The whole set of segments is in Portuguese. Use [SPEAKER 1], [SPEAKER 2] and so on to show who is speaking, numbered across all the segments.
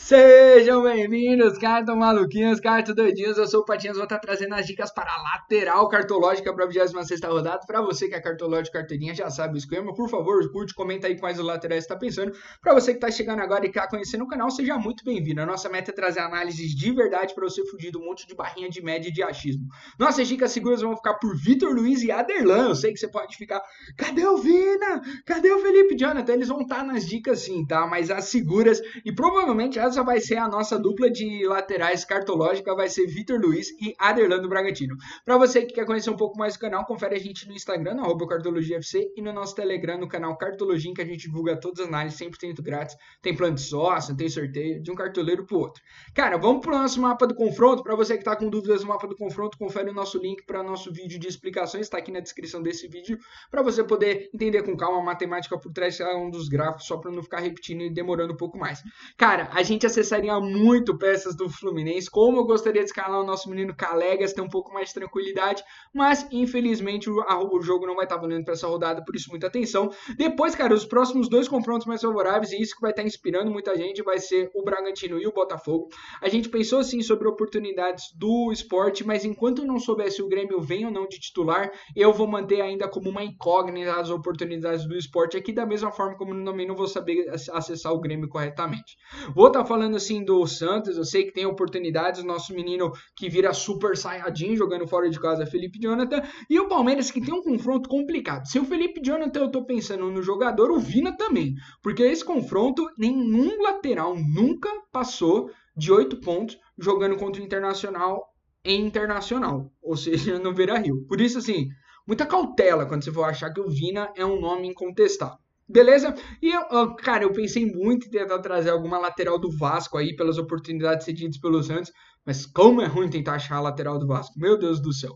[SPEAKER 1] Sejam bem-vindos, cartas maluquinhos, cartas doidinhos. Eu sou o Patinhas, vou estar trazendo as dicas para a lateral cartológica para a 26ª rodada. Para você que é cartológico, carteirinha, já sabe o esquema. Por favor, curte, comenta aí quais os laterais você está pensando. Para você que está chegando agora e quer conhecer o canal, seja muito bem-vindo. A nossa meta é trazer análises de verdade para você fugir do monte de barrinha de média e de achismo. Nossas dicas seguras vão ficar por Vitor Luiz e Aderlan. Eu sei que você pode ficar, cadê o Vina? Cadê o Felipe Jonathan? Eles vão estar nas dicas sim, tá? Mas as seguras, e provavelmente essa vai ser a nossa dupla de laterais cartológica, vai ser Vitor Luiz e Aderlan do Bragantino. Para você que quer conhecer um pouco mais do canal, confere a gente no Instagram, no @cartologiafc, e no nosso Telegram, no canal Cartologia, que a gente divulga todas as análises 100% grátis. Tem plano de sócio, tem sorteio de um cartoleiro pro outro. Cara, vamos pro nosso mapa do confronto. Para você que tá com dúvidas no mapa do confronto, confere o nosso link para nosso vídeo de explicações, está aqui na descrição desse vídeo, para você poder entender com calma a matemática por trás de cada um dos gráficos, só para não ficar repetindo e demorando um pouco mais. Cara, a gente acessaria muito peças do Fluminense, como eu gostaria de escalar o nosso menino Calegas, ter um pouco mais de tranquilidade, mas infelizmente o jogo não vai estar valendo para essa rodada, por isso muita atenção. Depois, cara, os próximos dois confrontos mais favoráveis, e isso que vai estar inspirando muita gente, vai ser o Bragantino e o Botafogo. A gente pensou sim sobre oportunidades do Sport, mas enquanto eu não souber se o Grêmio vem ou não de titular, eu vou manter ainda como uma incógnita as oportunidades do Sport aqui, da mesma forma como também não vou saber acessar o Grêmio corretamente. Vou estar falando assim do Santos, eu sei que tem oportunidades, o nosso menino que vira super saiyajin jogando fora de casa, Felipe Jonathan, e o Palmeiras que tem um confronto complicado. Se o Felipe Jonathan eu tô pensando no jogador, o Vina também, porque esse confronto nenhum lateral nunca passou de 8 pontos jogando contra o Internacional em Internacional, ou seja, no Beira-Rio. Por isso, assim, muita cautela quando você for achar que o Vina é um nome incontestável. Beleza? E cara, eu pensei muito em tentar trazer alguma lateral do Vasco aí pelas oportunidades cedidas pelo Santos, mas como é ruim tentar achar a lateral do Vasco, meu Deus do céu.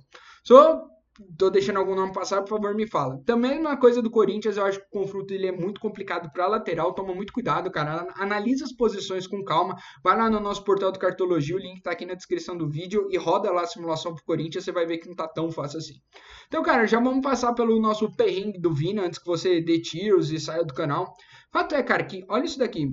[SPEAKER 1] Tô deixando algum nome passar, por favor, me fala. Também uma coisa do Corinthians, eu acho que o confronto ele é muito complicado para lateral, toma muito cuidado, cara. Analisa as posições com calma, vai lá no nosso portal do Cartologia, o link tá aqui na descrição do vídeo e roda lá a simulação pro Corinthians, você vai ver que não tá tão fácil assim. Então, cara, já vamos passar pelo nosso perrengue do Vina antes que você dê tiros e saia do canal. Fato é, cara, que olha isso daqui.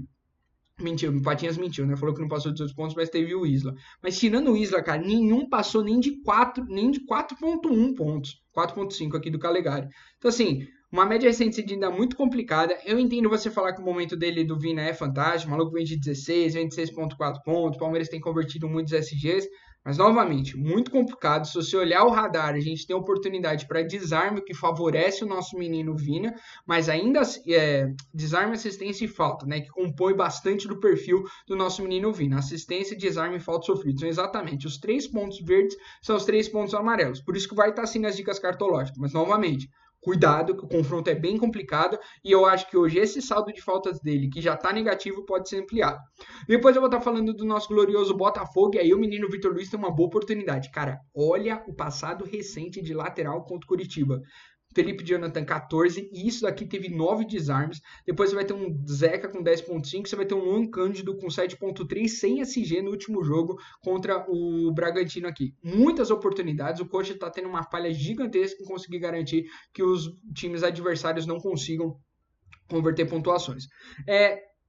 [SPEAKER 1] Mentiu, o Patinhas mentiu, né? Falou que não passou de 18 pontos, mas teve o Isla. Mas tirando o Isla, cara, nenhum passou nem de 4, nem de 4,1 pontos. 4,5 aqui do Calegari. Então, assim, uma média recente cedida muito complicada. Eu entendo você falar que o momento dele do Vina é fantástico. O maluco vem de 16, vem de 6,4 pontos. O Palmeiras tem convertido muitos SGs. Mas, novamente, muito complicado. Se você olhar o radar, a gente tem oportunidade para desarme, o que favorece o nosso menino Vina, mas ainda desarme, assistência e falta, né? Que compõe bastante do perfil do nosso menino Vina. Assistência, desarme e falta sofrido. São exatamente os 3 pontos verdes, são os 3 pontos amarelos. Por isso que vai estar assim nas dicas cartológicas. Mas, novamente, cuidado, que o confronto é bem complicado e eu acho que hoje esse saldo de faltas dele, que já está negativo, pode ser ampliado. Depois eu vou estar falando do nosso glorioso Botafogo e aí o menino Vitor Luiz tem uma boa oportunidade. Cara, olha o passado recente de lateral contra o Curitiba. Felipe Jonathan 14, e isso daqui teve 9 desarmes. Depois você vai ter um Zeca com 10.5, você vai ter um Luan Cândido com 7.3 sem SG no último jogo contra o Bragantino aqui. Muitas oportunidades, o coach está tendo uma falha gigantesca em conseguir garantir que os times adversários não consigam converter pontuações.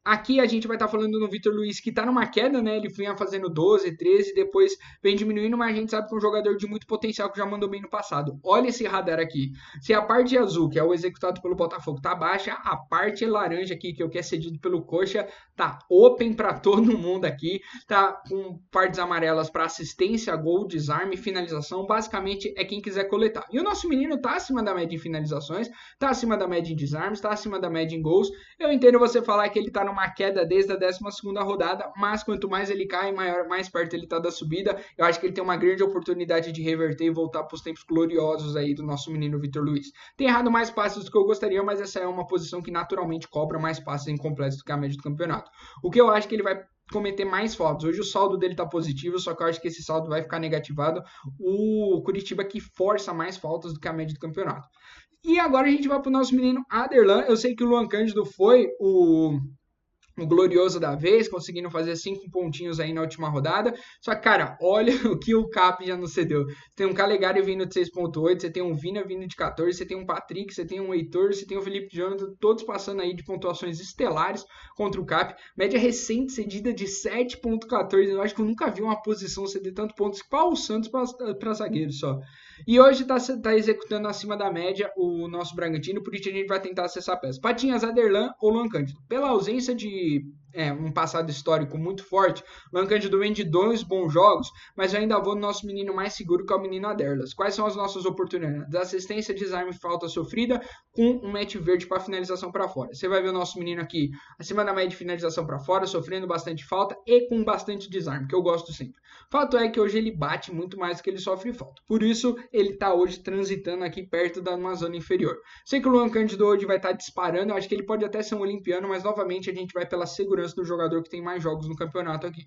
[SPEAKER 1] Aqui a gente vai estar falando no Vitor Luiz, que está numa queda, né? Ele vinha fazendo 12, 13, depois vem diminuindo, mas a gente sabe que é um jogador de muito potencial que já mandou bem no passado. Olha esse radar aqui. Se a parte azul, que é o executado pelo Botafogo, tá baixa, a parte laranja aqui, que é o que é cedido pelo Coxa, tá open para todo mundo aqui. Tá com partes amarelas para assistência, gol, desarme, finalização. Basicamente é quem quiser coletar. E o nosso menino tá acima da média em finalizações, tá acima da média em desarmes, tá acima da média em gols. Eu entendo você falar que ele tá numa queda desde a 12ª rodada, mas quanto mais ele cai, mais perto ele tá da subida. Eu acho que ele tem uma grande oportunidade de reverter e voltar para os tempos gloriosos aí do nosso menino Vitor Luiz. Tem errado mais passes do que eu gostaria, mas essa é uma posição que naturalmente cobra mais passes incompletos do que a média do campeonato. O que eu acho que ele vai cometer mais faltas. Hoje o saldo dele tá positivo, só que eu acho que esse saldo vai ficar negativado. O Curitiba que força mais faltas do que a média do campeonato. E agora a gente vai pro nosso menino Aderlan. Eu sei que o Luan Cândido foi o o glorioso da vez, conseguindo fazer 5 pontinhos aí na última rodada. Só que, cara, olha o que o Cap já nos cedeu. Você tem um Calegari vindo de 6.8, você tem um Vina vindo de 14, você tem um Patrick, você tem um Heitor, você tem o Felipe Jonathan, todos passando aí de pontuações estelares contra o Cap. Média recente cedida de 7.14. Eu acho que eu nunca vi uma posição ceder tanto pontos para o Santos para zagueiro só. E hoje tá executando acima da média o nosso Bragantino, por isso a gente vai tentar acessar a peça. Patinhas, Aderlan ou Luan Cândido. Pela ausência de um passado histórico muito forte, o Luan Cândido vem de 2 bons jogos, mas eu ainda vou no nosso menino mais seguro, que é o menino Aderlas. Quais são as nossas oportunidades? Assistência, desarme, falta sofrida, com um match verde para finalização para fora. Você vai ver o nosso menino aqui acima da média de finalização para fora, sofrendo bastante falta e com bastante desarme, que eu gosto sempre. Fato é que hoje ele bate muito mais do que ele sofre falta. Por isso, ele está hoje transitando aqui perto da uma zona inferior. Sei que o Luan Cândido hoje vai estar disparando, eu acho que ele pode até ser um olimpiano, mas novamente a gente vai pela segurança do jogador que tem mais jogos no campeonato aqui.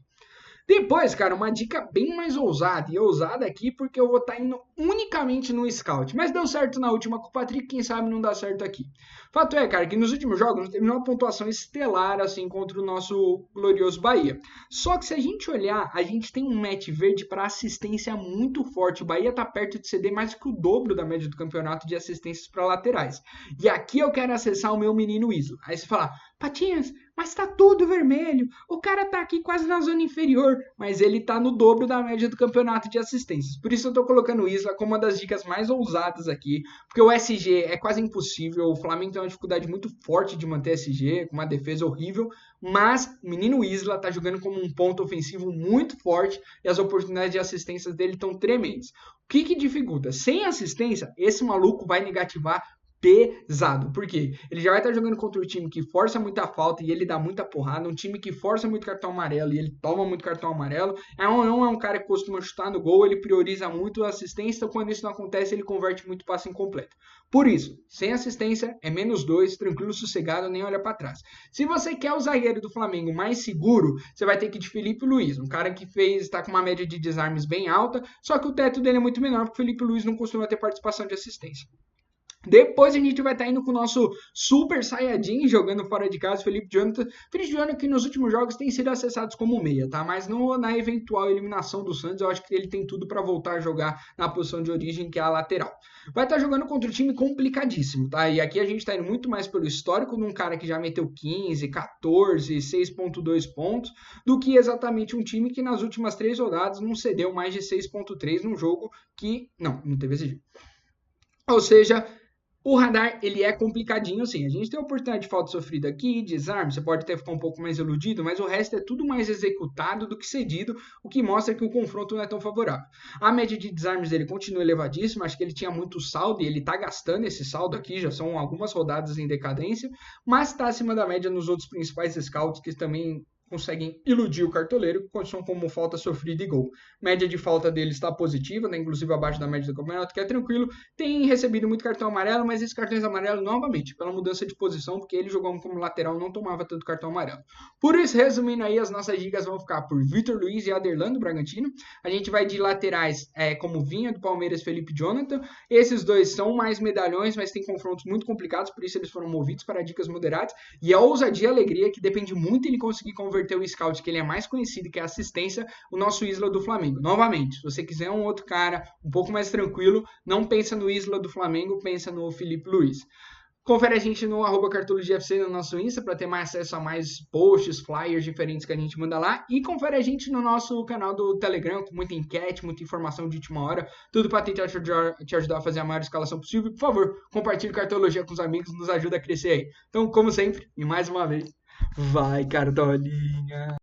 [SPEAKER 1] Depois, cara, uma dica bem mais ousada, e ousada aqui porque eu vou estar indo unicamente no scout, mas deu certo na última com o Patrick, quem sabe não dá certo aqui. Fato é, cara, que nos últimos jogos teve uma pontuação estelar assim contra o nosso glorioso Bahia. Só que se a gente olhar, a gente tem um match verde para assistência muito forte. O Bahia tá perto de ceder mais que o dobro da média do campeonato de assistências para laterais. E aqui eu quero acessar o meu menino Isla. Aí você fala, Patinhas, mas tá tudo vermelho. O cara tá aqui quase na zona inferior, mas ele tá no dobro da média do campeonato de assistências. Por isso eu tô colocando o Isla como uma das dicas mais ousadas aqui, porque o SG é quase impossível. O Flamengo tem uma dificuldade muito forte de manter SG, com uma defesa horrível, mas o menino Isla tá jogando como um ponto ofensivo muito forte e as oportunidades de assistências dele estão tremendas. O que dificulta? Sem assistência, esse maluco vai negativar pesado. Por quê? Ele já vai estar jogando contra um time que força muita falta e ele dá muita porrada, um time que força muito cartão amarelo e ele toma muito cartão amarelo. Não é um cara que costuma chutar no gol, ele prioriza muito a assistência, então quando isso não acontece, ele converte muito passe incompleto. Por isso, sem assistência, é -2, tranquilo, sossegado, nem olha para trás. Se você quer o zagueiro do Flamengo mais seguro, você vai ter que ir de Felipe Luiz, um cara que está com uma média de desarmes bem alta, só que o teto dele é muito menor, porque o Felipe Luiz não costuma ter participação de assistência. Depois a gente vai estar indo com o nosso Super Saiyajin jogando fora de casa, Felipe Jonathan. Felipe Jonathan que nos últimos jogos tem sido acessados como meia, tá? Mas na eventual eliminação do Santos, eu acho que ele tem tudo para voltar a jogar na posição de origem, que é a lateral. Vai estar jogando contra um time complicadíssimo, tá? E aqui a gente está indo muito mais pelo histórico de um cara que já meteu 15, 14, 6.2 pontos, do que exatamente um time que nas últimas 3 rodadas não cedeu mais de 6.3 num jogo que... Não teve esse jogo. Ou seja... O radar, ele é complicadinho, sim. A gente tem a oportunidade de falta sofrida aqui, desarme, você pode até ficar um pouco mais iludido, mas o resto é tudo mais executado do que cedido, o que mostra que o confronto não é tão favorável. A média de desarmes dele continua elevadíssima, acho que ele tinha muito saldo e ele está gastando esse saldo aqui, já são algumas rodadas em decadência, mas está acima da média nos outros principais scouts que também conseguem iludir o cartoleiro, condição como falta sofrida e gol. Média de falta dele está positiva, né, inclusive abaixo da média do campeonato, que é tranquilo. Tem recebido muito cartão amarelo, mas esses cartões amarelos, novamente, pela mudança de posição, porque ele jogou como lateral, não tomava tanto cartão amarelo. Por isso, resumindo aí, as nossas dicas vão ficar por Vitor Luiz e Aderlan do Bragantino. A gente vai de laterais como Vinha do Palmeiras, Felipe Jonathan. Esses dois são mais medalhões, mas tem confrontos muito complicados, por isso eles foram movidos para dicas moderadas. E a ousadia e a alegria, que depende muito ele conseguir converter o scout, que ele é mais conhecido, que é a assistência, o nosso Isla do Flamengo. Novamente, se você quiser um outro cara um pouco mais tranquilo, não pensa no Isla do Flamengo, pensa no Felipe Luiz. Confere a gente no @cartologfc no nosso Insta para ter mais acesso a mais posts, flyers diferentes que a gente manda lá. E confere a gente no nosso canal do Telegram com muita enquete, muita informação de última hora. Tudo para tentar te ajudar a fazer a maior escalação possível. Por favor, compartilhe Cartologia com os amigos, nos ajuda a crescer aí. Então, como sempre, e mais uma vez, vai Cartolinha!